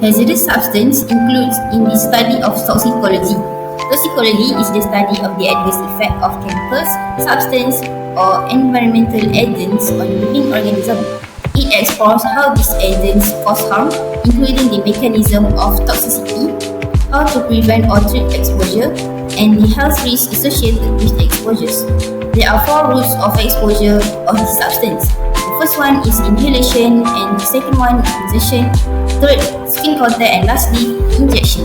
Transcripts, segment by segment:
Hazardous substance includes in the study of toxicology. Toxicology is the study of the adverse effect of chemicals, substance, or environmental agents on living organisms. It explores how these agents cause harm, including the mechanism of toxicity, how to prevent or treat exposure, and the health risks associated with the exposures. There are 4 routes of exposure of this substance. The first one is inhalation, and the second one is ingestion, third, skin contact, and lastly, injection.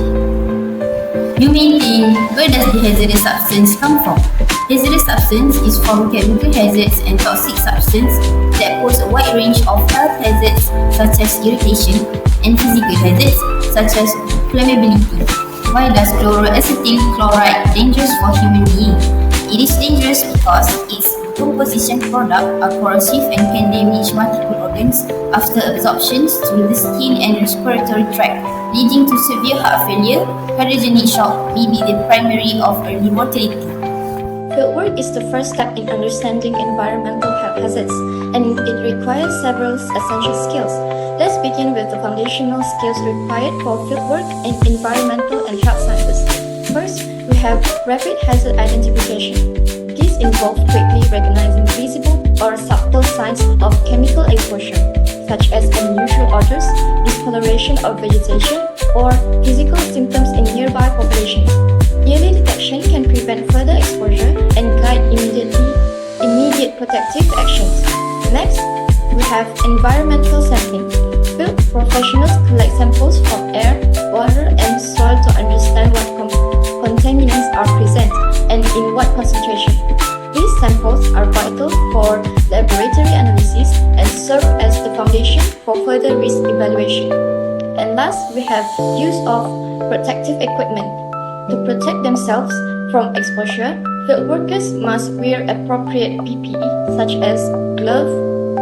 You may think, where does the hazardous substance come from? Hazardous substance is from chemical hazards and toxic substance that pose a wide range of health hazards such as irritation and physical hazards such as flammability. Why does chloroacetyl chloride dangerous for human beings? It is dangerous because its decomposition products are corrosive and can damage multiple organs after absorption through the skin and respiratory tract, leading to severe heart failure. Cardiogenic shock may be the primary of early mortality. Fieldwork is the first step in understanding environmental hazards, and it requires several essential skills. Let's begin with the foundational skills required for fieldwork in environmental and health sciences. First, we have rapid hazard identification. These involve quickly recognizing visible or subtle signs of chemical exposure, such as unusual odors, discoloration of vegetation, or physical symptoms in nearby populations. Early detection can prevent further exposure and guide immediate protective actions. Next, we have environmental sampling. Field professionals collect samples from air, water, and soil to understand what contaminants are present and in what concentration. These samples are vital for laboratory analysis and serve as the foundation for further risk evaluation. And last, we have use of protective equipment. To protect themselves from exposure, field workers must wear appropriate PPE such as gloves,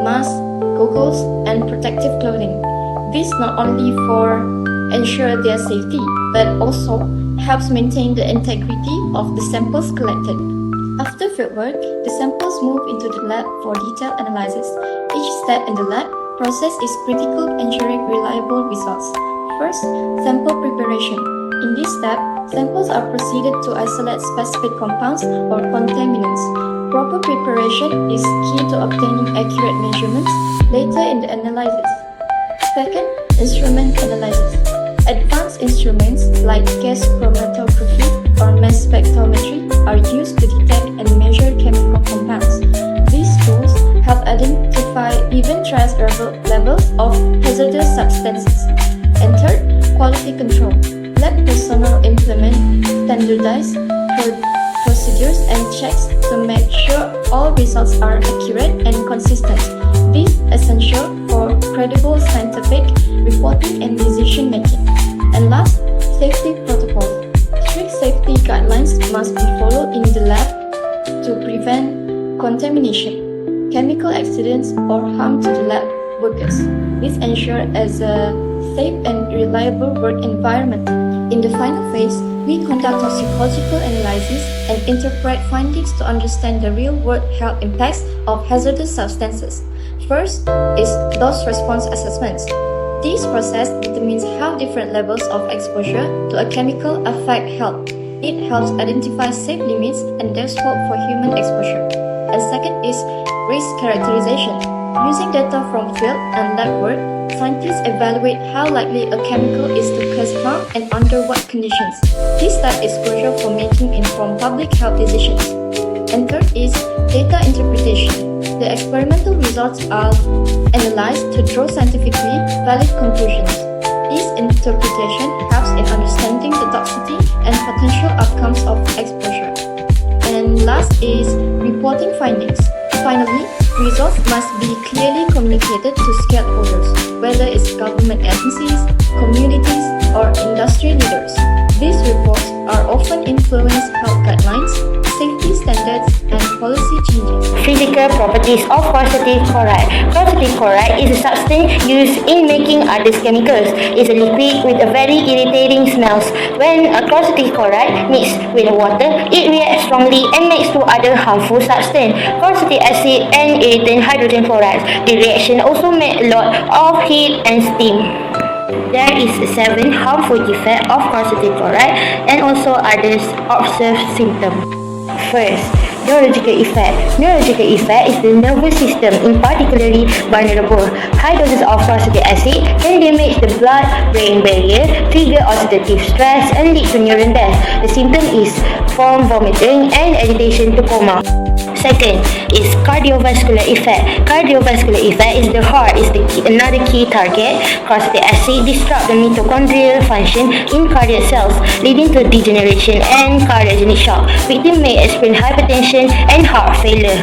masks, goggles, and protective clothing. This not only for ensure their safety, but also helps maintain the integrity of the samples collected. After fieldwork, the samples move into the lab for detailed analysis. Each step in the lab process is critical, ensuring reliable results. First, sample preparation. In this step, samples are proceeded to isolate specific compounds or contaminants. Proper preparation is key to obtaining accurate measurements later in the analysis. Second, instrument analysis. Advanced instruments like gas chromatography or mass spectrometry are used to detect and measure chemical compounds. These tools help identify even trace levels of hazardous substances. And third, quality control. Lab personnel implement standardized procedures and checks to make sure all results are accurate and consistent. This is essential for credible scientific reporting and decision making. And last, safety protocols. Strict safety guidelines must be followed in the lab to prevent contamination, chemical accidents, or harm to the lab workers. This ensures a safe and reliable work environment. In the final phase, we conduct toxicological analysis and interpret findings to understand the real-world health impacts of hazardous substances. First is dose response assessments. This process determines how different levels of exposure to a chemical affect health. It helps identify safe limits and their scope for human exposure. And second is risk characterization. Using data from field and lab work, scientists evaluate how likely a chemical is to cause harm and under what conditions. This step is crucial for making informed public health decisions. And third is data interpretation. The experimental results are analyzed to draw scientifically valid conclusions. This interpretation helps in understanding the toxicity and potential outcomes of exposure. And last is reporting findings. Finally, results must be clearly communicated to stakeholders, whether it's government agencies, communities, or industry leaders. These reports are often influence health guidelines, safety standards, and policy changes. Physical properties of chloroacetyl chloride. Chloroacetyl chloride is a substance used in making other chemicals. It's a liquid with a very irritating smell. When a chloroacetyl chloride mixed with water, it reacts strongly and makes two other harmful substances, chloroacetic acid and irritant hydrogen chlorides. The reaction also makes a lot of heat and steam. There is 7 harmful effects of chloroacetyl chloride and also others observed symptoms. First, neurological effect. Neurological effect is the nervous system in particularly vulnerable. High doses of chloroacetic acid can damage the blood-brain barrier, trigger oxidative stress, and lead to neuron death. The symptom is from vomiting and agitation to coma. Second is cardiovascular effect. Cardiovascular effect is the heart is another key target. Chloroacetic acid disrupts the mitochondrial function in cardiac cells, leading to degeneration and cardiogenic shock. Victim may experience hypertension and heart failure.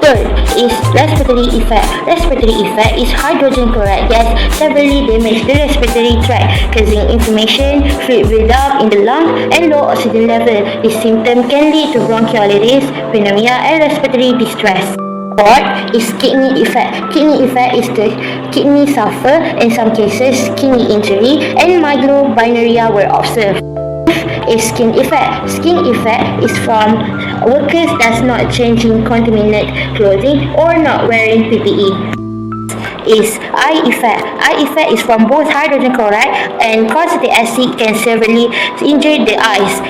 Third is respiratory effect. Respiratory effect is hydrogen chloride gas severely damage the respiratory tract, causing inflammation, fluid buildup in the lung, and low oxygen level. This symptom can lead to bronchiolitis, pneumonia, and respiratory distress. Fourth is kidney effect. Kidney effect is the kidney suffer, in some cases kidney injury, and myelobinaria were observed. Is skin effect. Skin effect is from workers that's not changing contaminated clothing or not wearing PPE. Is eye effect. Eye effect is from both hydrogen chloride and chloroacetic acid can severely injure the eyes.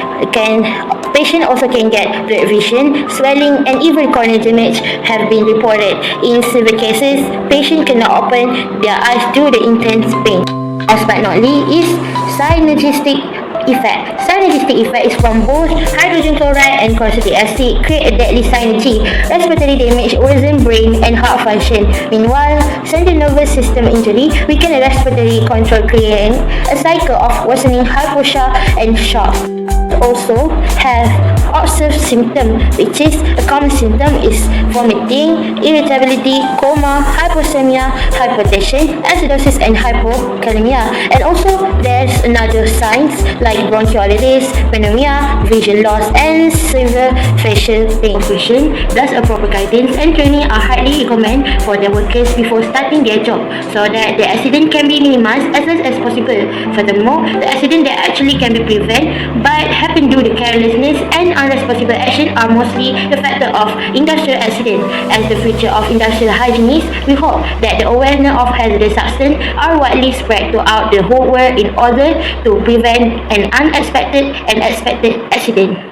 Patient also can get blurred vision, swelling, and even corneal damage have been reported. In severe cases, patient cannot open their eyes due to intense pain. Last but not least is synergistic effect. Synergistic effect is from both hydrogen chloride and chloroacetic acid create a deadly synergy. Respiratory damage worsen brain and heart function. Meanwhile, central nervous system injury weaken the respiratory control, creating a cycle of worsening hypoxia and shock. Also have observed symptom, which is a common symptom is vomiting, irritability, coma, hypoxemia, hypertension, acidosis, and hypokalemia. And also there's another signs like bronchiolitis, pneumonia, vision loss, and severe facial pain. Thus, a proper guidance and training are highly recommended for the workers before starting their job, so that the accident can be minimized as much as possible. Furthermore, the accident that actually can be prevented but happen due to carelessness and irresponsible action are mostly the factor of industrial accident. As the future of industrial hygienists, we hope that the awareness of hazardous substances are widely spread throughout the whole world in order to prevent an unexpected and expected accident.